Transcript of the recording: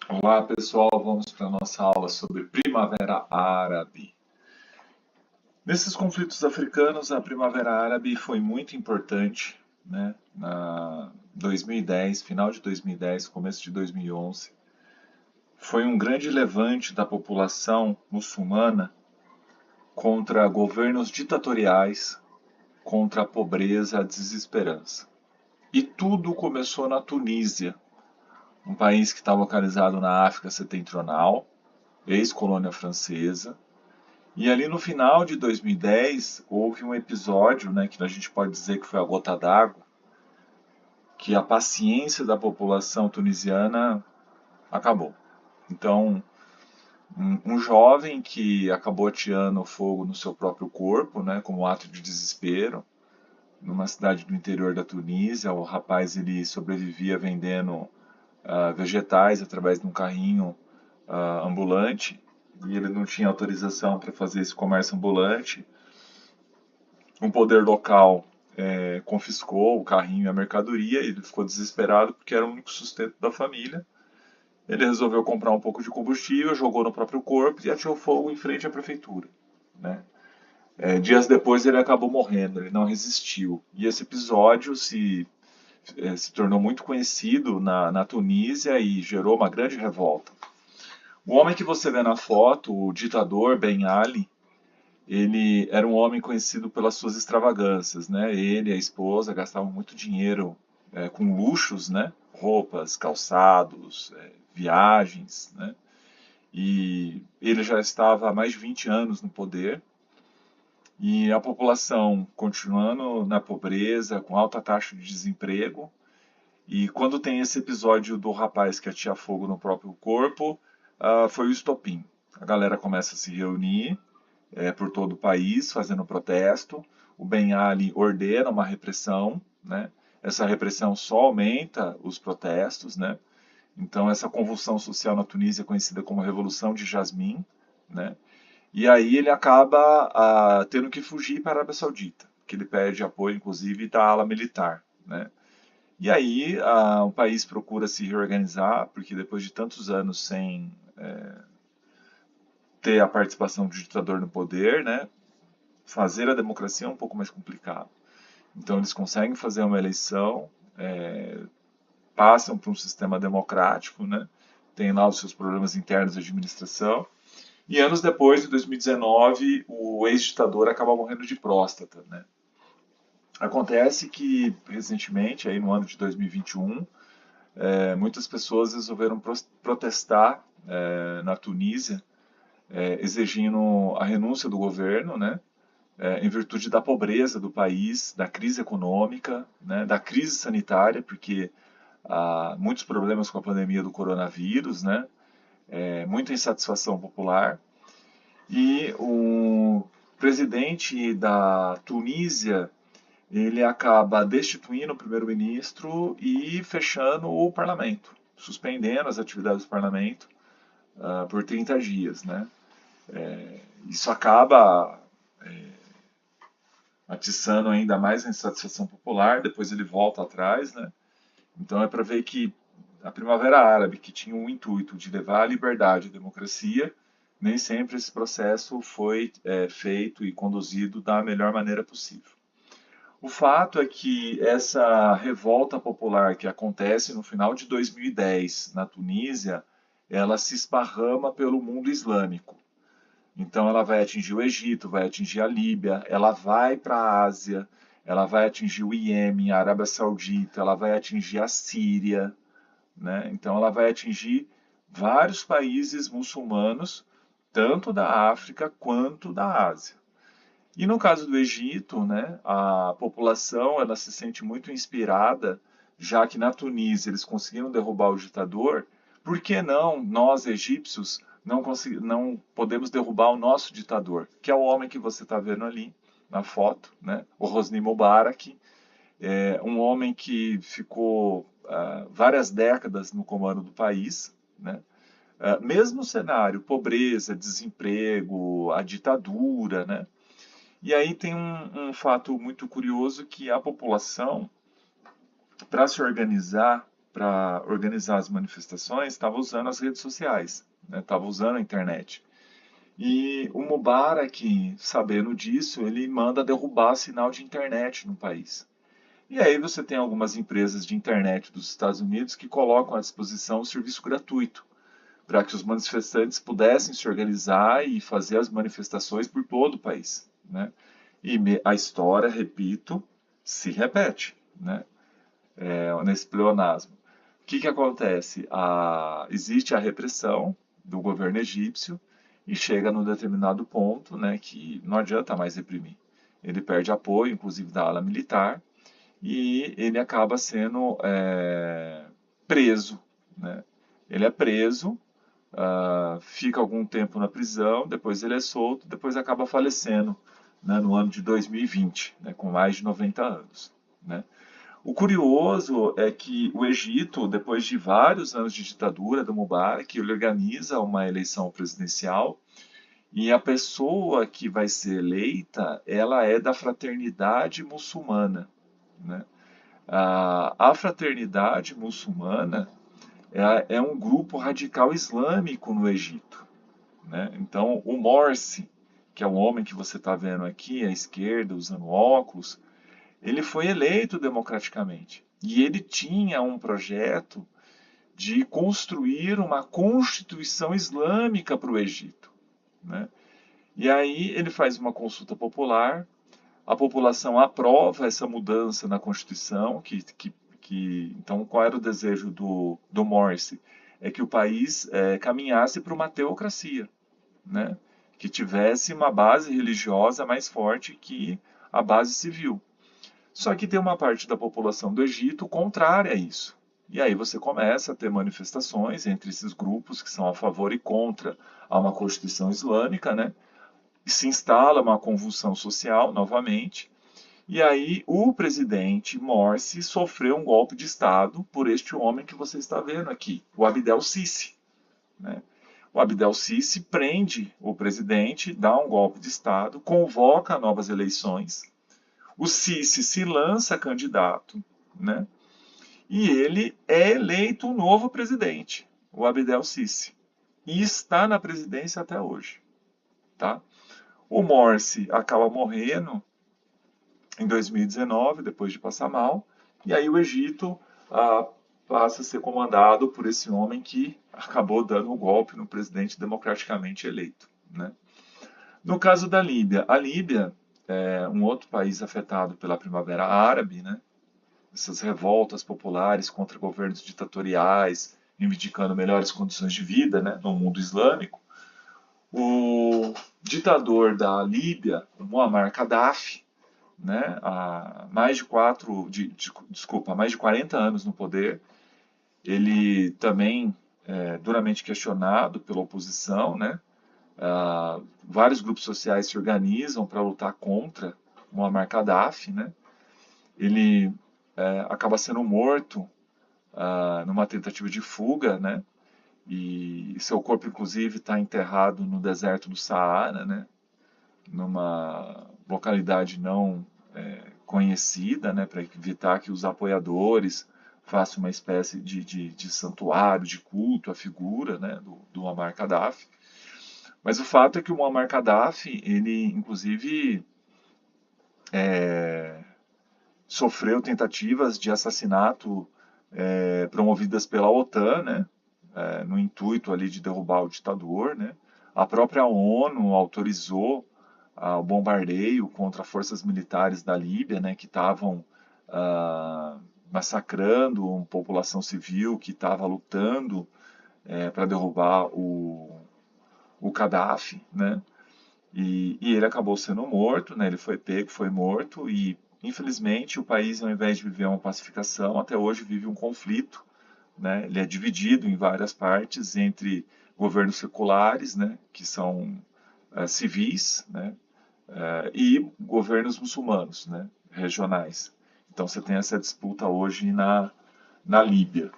Olá pessoal, vamos para a nossa aula sobre Primavera Árabe. Nesses conflitos africanos, a Primavera Árabe foi muito importante, né? Na 2010, final de 2010, começo de 2011, foi um grande levante da população muçulmana contra governos ditatoriais, contra a pobreza, a desesperança. E tudo começou na Tunísia, um país que está localizado na África Setentrional, ex-colônia francesa. E ali no final de 2010 houve um episódio, né, que a gente pode dizer que foi a gota d'água, que a paciência da população tunisiana acabou. Então, um jovem que acabou ateando fogo no seu próprio corpo, né, como ato de desespero, numa cidade do interior da Tunísia, o rapaz ele sobrevivia vendendo vegetais através de um carrinho ambulante, e ele não tinha autorização para fazer esse comércio ambulante. Um poder local confiscou o carrinho e a mercadoria, ele ficou desesperado porque era o único sustento da família. Ele resolveu comprar um pouco de combustível, jogou no próprio corpo e atirou fogo em frente à prefeitura, né? Dias depois ele acabou morrendo, ele não resistiu. E esse episódio se tornou muito conhecido na Tunísia e gerou uma grande revolta. O homem que você vê na foto, o ditador Ben Ali, ele era um homem conhecido pelas suas extravagâncias, né? Ele e a esposa gastavam muito dinheiro com luxos, né? Roupas, calçados, viagens, né? E ele já estava há mais de 20 anos no poder e a população continuando na pobreza, com alta taxa de desemprego. E quando tem esse episódio do rapaz que atia fogo no próprio corpo, foi o estopim. A galera começa a se reunir por todo o país, fazendo protesto. O Ben Ali ordena uma repressão, né? Essa repressão só aumenta os protestos, né? Então, essa convulsão social na Tunísia é conhecida como Revolução de Jasmim, né? E aí ele acaba tendo que fugir para a Arábia Saudita, que ele perde apoio, inclusive, da ala militar, né? E aí o país procura se reorganizar, porque depois de tantos anos sem ter a participação do ditador no poder, né? Fazer a democracia é um pouco mais complicado. Então eles conseguem fazer uma eleição, passam para um sistema democrático, né? Tem lá os seus problemas internos de administração. E anos depois, em 2019, o ex-ditador acaba morrendo de próstata, né? Acontece que, recentemente, aí no ano de 2021, muitas pessoas resolveram protestar na Tunísia, exigindo a renúncia do governo, né? Em virtude da pobreza do país, da crise econômica, né, da crise sanitária, porque há muitos problemas com a pandemia do coronavírus, né, muita insatisfação popular. E o presidente da Tunísia, ele acaba destituindo o primeiro-ministro e fechando o parlamento, suspendendo as atividades do parlamento por 30 dias, né. Isso acaba atiçando ainda mais a insatisfação popular, depois ele volta atrás, né? Então é para ver que a Primavera Árabe, que tinha o intuito de levar a liberdade e a democracia, nem sempre esse processo foi feito e conduzido da melhor maneira possível. O fato é que essa revolta popular que acontece no final de 2010 na Tunísia, ela se esparrama pelo mundo islâmico. Então ela vai atingir o Egito, vai atingir a Líbia, ela vai para a Ásia, ela vai atingir o Iêmen, a Arábia Saudita, ela vai atingir a Síria, né? Então ela vai atingir vários países muçulmanos, tanto da África quanto da Ásia. E no caso do Egito, né, a população ela se sente muito inspirada, já que na Tunísia eles conseguiram derrubar o ditador, por que não nós, egípcios, não podemos derrubar o nosso ditador, que é o homem que você está vendo ali na foto, né, o Hosni Mubarak, um homem que ficou várias décadas no comando do país, né, mesmo cenário, pobreza, desemprego, a ditadura, né, e aí tem um fato muito curioso que a população, para se organizar, para organizar as manifestações estava usando as redes sociais, né? Estava usando a internet. E o Mubarak, sabendo disso, ele manda derrubar sinal de internet no país. E aí você tem algumas empresas de internet dos Estados Unidos que colocam à disposição o serviço gratuito, para que os manifestantes pudessem se organizar e fazer as manifestações por todo o país, né? E a história, repito, se repete, né? Nesse pleonasmo. O que acontece? Existe a repressão do governo egípcio e chega num determinado ponto, né, que não adianta mais reprimir. Ele perde apoio, inclusive da ala militar, e ele acaba sendo preso, né? Ele é preso, fica algum tempo na prisão, depois ele é solto, depois acaba falecendo, né, no ano de 2020, né, com mais de 90 anos, né? O curioso é que o Egito, depois de vários anos de ditadura do Mubarak, ele organiza uma eleição presidencial e a pessoa que vai ser eleita, ela é da fraternidade muçulmana, né? A fraternidade muçulmana é um grupo radical islâmico no Egito, né? Então, o Morsi, que é o homem que você está vendo aqui à esquerda, usando óculos, ele foi eleito democraticamente. E ele tinha um projeto de construir uma constituição islâmica para o Egito, né? E aí ele faz uma consulta popular, a população aprova essa mudança na Constituição, então qual era o desejo do Morsi? É que o país caminhasse para uma teocracia, né? Que tivesse uma base religiosa mais forte que a base civil. Só que tem uma parte da população do Egito contrária a isso. E aí você começa a ter manifestações entre esses grupos que são a favor e contra a uma constituição islâmica, né? E se instala uma convulsão social novamente. E aí o presidente Morsi sofreu um golpe de Estado por este homem que você está vendo aqui, o Abdel Sisi, né? O Abdel Sisi prende o presidente, dá um golpe de Estado, convoca novas eleições. O Sisi se lança candidato, né? E ele é eleito o novo presidente, o Abdel Sisi. E está na presidência até hoje, tá? O Morsi acaba morrendo em 2019, depois de passar mal, e aí o Egito passa a ser comandado por esse homem que acabou dando o golpe no presidente democraticamente eleito, né? No caso da Líbia, a Líbia é um outro país afetado pela Primavera Árabe, né? Essas revoltas populares contra governos ditatoriais, reivindicando melhores condições de vida, né, no mundo islâmico. O ditador da Líbia, o Muammar Gaddafi, né, há mais de 40 anos no poder, ele também é duramente questionado pela oposição, né? Vários grupos sociais se organizam para lutar contra Muammar Gaddafi, né? Ele acaba sendo morto numa tentativa de fuga, né? E seu corpo, inclusive, está enterrado no deserto do Saara, né? Numa localidade não conhecida, né? Para evitar que os apoiadores façam uma espécie de santuário, de culto à figura, né? do Muammar Gaddafi. Mas o fato é que o Muammar Gaddafi, ele, inclusive, sofreu tentativas de assassinato promovidas pela OTAN, né? No intuito ali de derrubar o ditador, né? A própria ONU autorizou o bombardeio contra forças militares da Líbia, né? Que estavam massacrando a população civil que estava lutando para derrubar o Gaddafi, né? E ele acabou sendo morto, né? Ele foi pego, foi morto e infelizmente o país, ao invés de viver uma pacificação, até hoje vive um conflito, né? Ele é dividido em várias partes entre governos seculares, né? Que são civis, né? E governos muçulmanos, né? Regionais. Então você tem essa disputa hoje na Líbia.